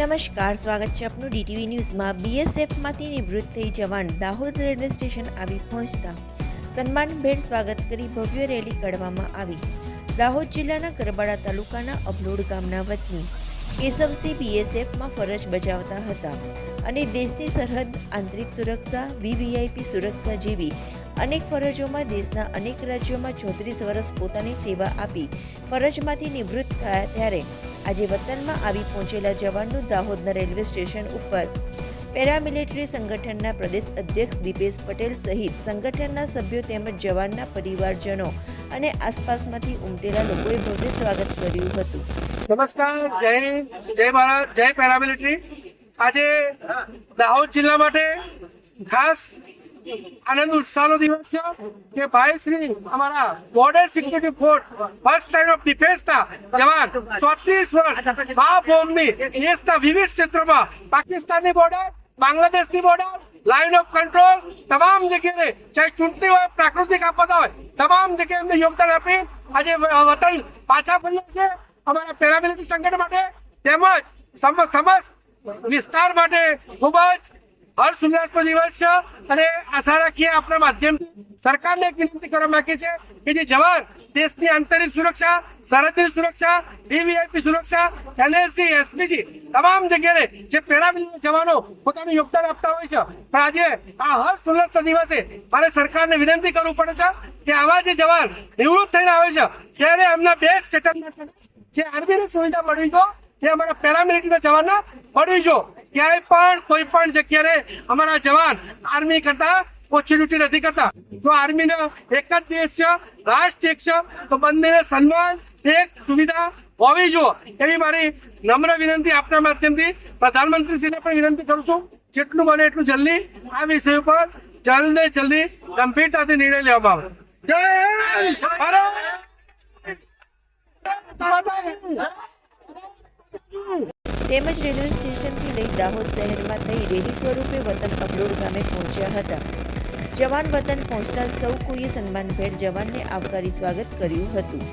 નમસ્કાર, સ્વાગત છે આપનું DTV ન્યૂઝમાં। BSFમાંથી નિવૃત્ત થઈ જવાન દાહોદ રેલવે સ્ટેશન આવી પહોંચતા સન્માનભેર સ્વાગત કરી ભવ્ય રેલી કાઢવામાં આવી। દાહોદ જિલ્લાના કરબાડા તાલુકાના અભલોડ ગામના વતની કેશવસિંહ BSFમાં ફરજ બજાવતા હતા અને દેશની સરહદ, આંતરિક સુરક્ષા, VVIP સુરક્ષા જેવી અનેક ફરજોમાં દેશના અનેક રાજ્યોમાં 34 વર્ષ પોતાની સેવા આપી ફરજમાંથી નિવૃત્ત થયા ત્યારે આજે વતનમાં આવી પહોંચેલા જવાનનું દાહોદના રેલવે સ્ટેશન ઉપર પેરામિલિટરી સંગઠનના પ્રદેશ અધ્યક્ષ દીપેશ પટેલ સહિત સંગઠનના સભ્યો તેમજ જવાનના પરિવારજનો અને આસપાસમાંથી ઉમટેલા લોકોએ ભવ્ય સ્વાગત કર્યું હતું। નમસ્કાર, જય હિન્દ, જય ભારત, જય પેરામિલિટરી। આજે દાહોદ જિલ્લા માટે ખાસ આનંદ ઉત્સાહનો દિવસ છે કે ભાઈ શ્રી અમારા border security force first line of ડિફેન્સના જવાન 34 વર્ષ બોમ્બની દેશના વિવિધ ક્ષેત્રોમાં પાકિસ્તાનની બોર્ડર, બાંગ્લાદેશની બોર્ડર, લાઇન ઓફ કંટ્રોલ તમામ જગ્યાએ ચાહે ચૂંટણી હોય, પ્રાકૃતિક આપદા હોય, તમામ જગ્યાએ એમને યોગદાન આપી આજે વતન પાછા ફર્યા છે। અમારા પેરામિલિટરી સંગઠન માટે તેમજ સમસ્ત વિસ્તાર માટે ખૂબ જ હર્ષ ઉલ્લાસનો દિવસ છે અને આશા રાખીએ આપણા માધ્યમથી સરકારને એક વિનંતી કરવા માંગીએ છીએ કે જે જવાન દેશની આંતરિક સુરક્ષા, સરહદની સુરક્ષા, VVIP સુરક્ષા, NSC, SPG તમામ જગ્યાએ જે પેરામિલિટરી જવાનો પોતાનું યોગદાન આપતા હોય છે, પણ આજે આ હર્ષ ઉલ્લાસના દિવસે મારે સરકારને વિનંતી કરવું પડે છે કે આવા જે જવાન નિવૃત્ત થઈને આવે છે ત્યારે એમના બેસ્ટ સેટઅપ જે આર્મીની સુવિધા મળવી જો એ અમારા પેરામિલિટરીના જવાનને મળવી જો। ક્યાંય પણ કોઈ પણ જગ્યાએ અમારા જવાન આર્મી કરતા ઓછી ડ્યુટી નથી કરતા। જો આર્મીનો એક જ દેશ છે, રાષ્ટ્ર એક છે, તો બંનેને સન્માન, એક સુવિધા હોવી જોઈએ એવી મારી નમ્ર વિનંતી આપના માધ્યમથી પ્રધાનમંત્રીશ્રીને પણ વિનંતી કરું છું જેટલું બને એટલું જલ્દી આ વિષય ઉપર જલ્દી ગંભીરતાથી નિર્ણય લેવામાં આવે। જય ભારત। તેમજ રેલવે સ્ટેશનથી લઈ દાહોદ શહેરમાં થઈ રેલી સ્વરૂપે વતન અભલોડ ગામે પહોંચ્યા હતા। જવાન વતન પહોંચતા સૌ કોઈએ સન્માનભેર જવાનને આવકારી સ્વાગત કર્યું હતું।